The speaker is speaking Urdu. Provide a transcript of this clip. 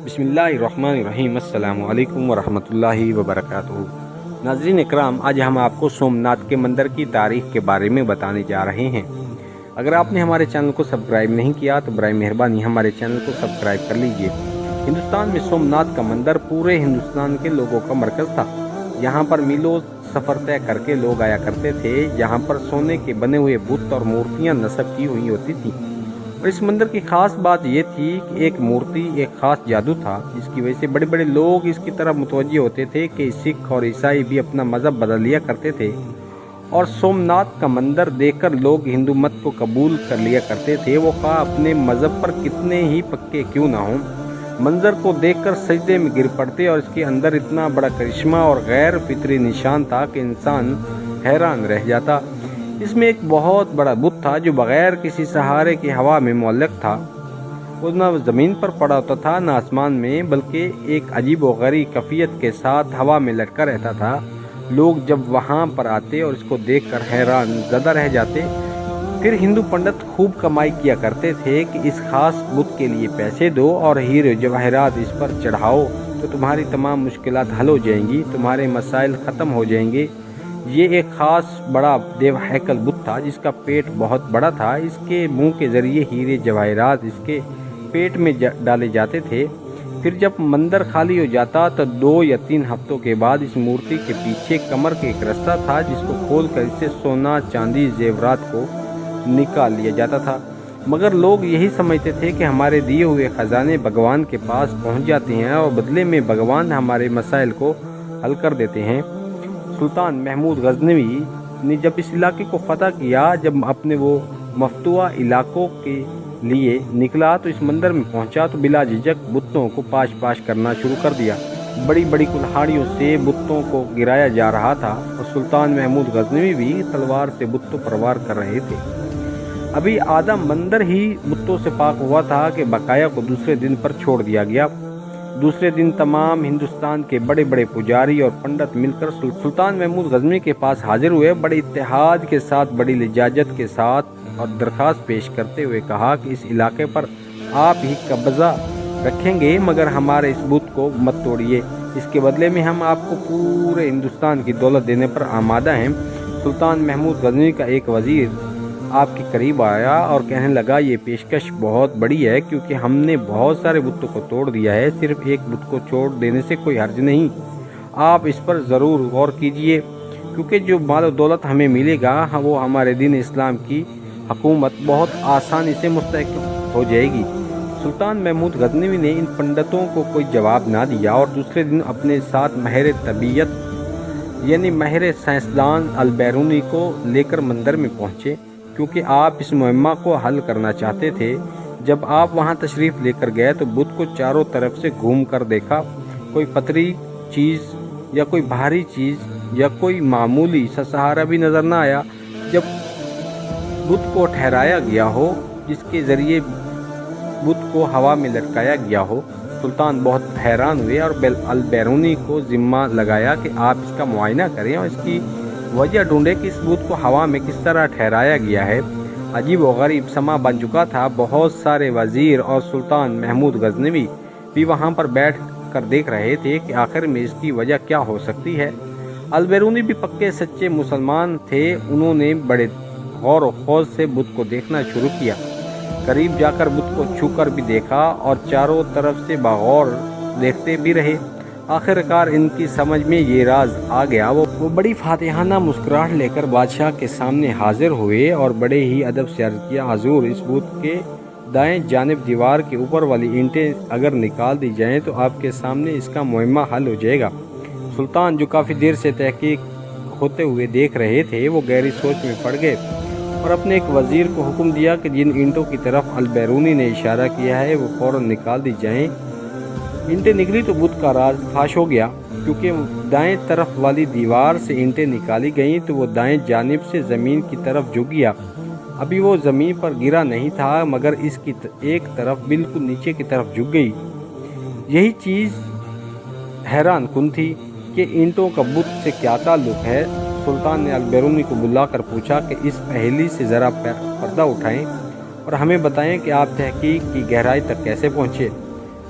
بسم اللہ الرحمن الرحیم۔ السلام علیکم ورحمۃ اللہ وبرکاتہ۔ ناظرین اکرام، آج ہم آپ کو سومناتھ کے مندر کی تاریخ کے بارے میں بتانے جا رہے ہیں۔ اگر آپ نے ہمارے چینل کو سبسکرائب نہیں کیا تو برائے مہربانی ہمارے چینل کو سبسکرائب کر لیجئے۔ ہندوستان میں سومناتھ کا مندر پورے ہندوستان کے لوگوں کا مرکز تھا۔ یہاں پر میلوں سفر طے کر کے لوگ آیا کرتے تھے۔ یہاں پر سونے کے بنے ہوئے بت اور مورتیاں نصب کی ہوئی ہوتی تھیں، اور اس مندر کی خاص بات یہ تھی کہ ایک مورتی ایک خاص جادو تھا، جس کی وجہ سے بڑے بڑے لوگ اس کی طرف متوجہ ہوتے تھے کہ سکھ اور عیسائی بھی اپنا مذہب بدل لیا کرتے تھے، اور سومناتھ کا مندر دیکھ کر لوگ ہندو مت کو قبول کر لیا کرتے تھے، وہ خواہ اپنے مذہب پر کتنے ہی پکے کیوں نہ ہوں۔ منظر کو دیکھ کر سجدے میں گر پڑتے، اور اس کے اندر اتنا بڑا کرشمہ اور غیر فطری نشان تھا کہ انسان حیران رہ جاتا۔ اس میں ایک بہت بڑا بت تھا جو بغیر کسی سہارے کی ہوا میں معلق تھا۔ وہ نہ زمین پر پڑا ہوتا تھا نہ آسمان میں، بلکہ ایک عجیب و غریب کیفیت کے ساتھ ہوا میں لٹکا رہتا تھا۔ لوگ جب وہاں پر آتے اور اس کو دیکھ کر حیران زدہ رہ جاتے۔ پھر ہندو پنڈت خوب کمائی کیا کرتے تھے کہ اس خاص بت کے لیے پیسے دو اور ہیرے جواہرات اس پر چڑھاؤ تو تمہاری تمام مشکلات حل ہو جائیں گی، تمہارے مسائل ختم ہو جائیں گے۔ یہ ایک خاص بڑا دیو ہیکل بت تھا جس کا پیٹ بہت بڑا تھا۔ اس کے منہ کے ذریعے ہیرے جواہرات اس کے پیٹ میں ڈالے جاتے تھے۔ پھر جب مندر خالی ہو جاتا تو 2 یا 3 ہفتوں کے بعد اس مورتی کے پیچھے کمر کے ایک رستہ تھا جس کو کھول کر اسے سونا چاندی زیورات کو نکال لیا جاتا تھا، مگر لوگ یہی سمجھتے تھے کہ ہمارے دیے ہوئے خزانے بھگوان کے پاس پہنچ جاتے ہیں اور بدلے میں بھگوان ہمارے مسائل کو حل کر دیتے ہیں۔ سلطان محمود غزنوی نے جب اس علاقے کو فتح کیا، جب اپنے وہ مفتوحہ علاقوں کے لیے نکلا تو اس مندر میں پہنچا تو بلا جھجک بتوں کو پاش کرنا شروع کر دیا۔ بڑی بڑی کلہاڑیوں سے بتوں کو گرایا جا رہا تھا، اور سلطان محمود غزنوی بھی تلوار سے بتوں پر وار کر رہے تھے۔ ابھی آدھا مندر ہی بتوں سے پاک ہوا تھا کہ بقایا کو دوسرے دن پر چھوڑ دیا گیا۔ دوسرے دن تمام ہندوستان کے بڑے بڑے پجاری اور پنڈت مل کر سلطان محمود غزنوی کے پاس حاضر ہوئے، بڑے اتحاد کے ساتھ، بڑی لجاجت کے ساتھ، اور درخواست پیش کرتے ہوئے کہا کہ اس علاقے پر آپ ہی قبضہ رکھیں گے، مگر ہمارے اس بت کو مت توڑیے۔ اس کے بدلے میں ہم آپ کو پورے ہندوستان کی دولت دینے پر آمادہ ہیں۔ سلطان محمود غزنوی کا ایک وزیر آپ کے قریب آیا اور کہنے لگا، یہ پیشکش بہت بڑی ہے، کیونکہ ہم نے بہت سارے بتوں کو توڑ دیا ہے، صرف ایک بت کو چھوڑ دینے سے کوئی حرج نہیں۔ آپ اس پر ضرور غور کیجئے، کیونکہ جو مال و دولت ہمیں ملے گا وہ ہمارے دین اسلام کی حکومت بہت آسانی سے مستحکم ہو جائے گی۔ سلطان محمود غزنوی نے ان پنڈتوں کو کوئی جواب نہ دیا، اور دوسرے دن اپنے ساتھ ماہر طبیعت یعنی ماہر سائنسدان البیرونی کو لے کر مندر میں پہنچے، کیونکہ آپ اس معمہ کو حل کرنا چاہتے تھے۔ جب آپ وہاں تشریف لے کر گئے تو بت کو چاروں طرف سے گھوم کر دیکھا، کوئی پتری چیز یا کوئی بھاری چیز یا کوئی معمولی سا سہارا بھی نظر نہ آیا۔ جب بت کو ٹھہرایا گیا ہو، جس کے ذریعے بت کو ہوا میں لٹکایا گیا ہو، سلطان بہت حیران ہوئے اور البیرونی کو ذمہ لگایا کہ آپ اس کا معائنہ کریں اور اس کی وجہ ڈھونڈے کہ اس بت کو ہوا میں کس طرح ٹھہرایا گیا ہے۔ عجیب و غریب سما بن چکا تھا۔ بہت سارے وزیر اور سلطان محمود غزنوی بھی وہاں پر بیٹھ کر دیکھ رہے تھے کہ آخر میں اس کی وجہ کیا ہو سکتی ہے۔ البیرونی بھی پکے سچے مسلمان تھے، انہوں نے بڑے غور و خوض سے بت کو دیکھنا شروع کیا۔ قریب جا کر بت کو چھو کر بھی دیکھا اور چاروں طرف سے بغور دیکھتے بھی رہے۔ آخر کار ان کی سمجھ میں یہ راز آ گیا۔ وہ بڑی فاتحانہ مسکراہٹ لے کر بادشاہ کے سامنے حاضر ہوئے اور بڑے ہی ادب سے عرض کیا، حضور، اس بت کے دائیں جانب دیوار کے اوپر والی اینٹیں اگر نکال دی جائیں تو آپ کے سامنے اس کا معمہ حل ہو جائے گا۔ سلطان، جو کافی دیر سے تحقیق ہوتے ہوئے دیکھ رہے تھے، وہ گہری سوچ میں پڑ گئے اور اپنے ایک وزیر کو حکم دیا کہ جن اینٹوں کی طرف البیرونی نے اشارہ کیا ہے وہ فوراً نکال دی جائیں۔ اینٹیں نکلی تو بت کا راز فاش ہو گیا، کیونکہ دائیں طرف والی دیوار سے اینٹیں نکالی گئیں تو وہ دائیں جانب سے زمین کی طرف جھک گیا۔ ابھی وہ زمین پر گرا نہیں تھا، مگر اس کی ایک طرف بالکل نیچے کی طرف جھک گئی۔ یہی چیز حیران کن تھی کہ اینٹوں کا بت سے کیا تعلق ہے۔ سلطان نے البیرونی کو بلا کر پوچھا کہ اس پہیلی سے ذرا پردہ اٹھائیں اور ہمیں بتائیں کہ آپ تحقیق کی گہرائی تک کیسے پہنچے۔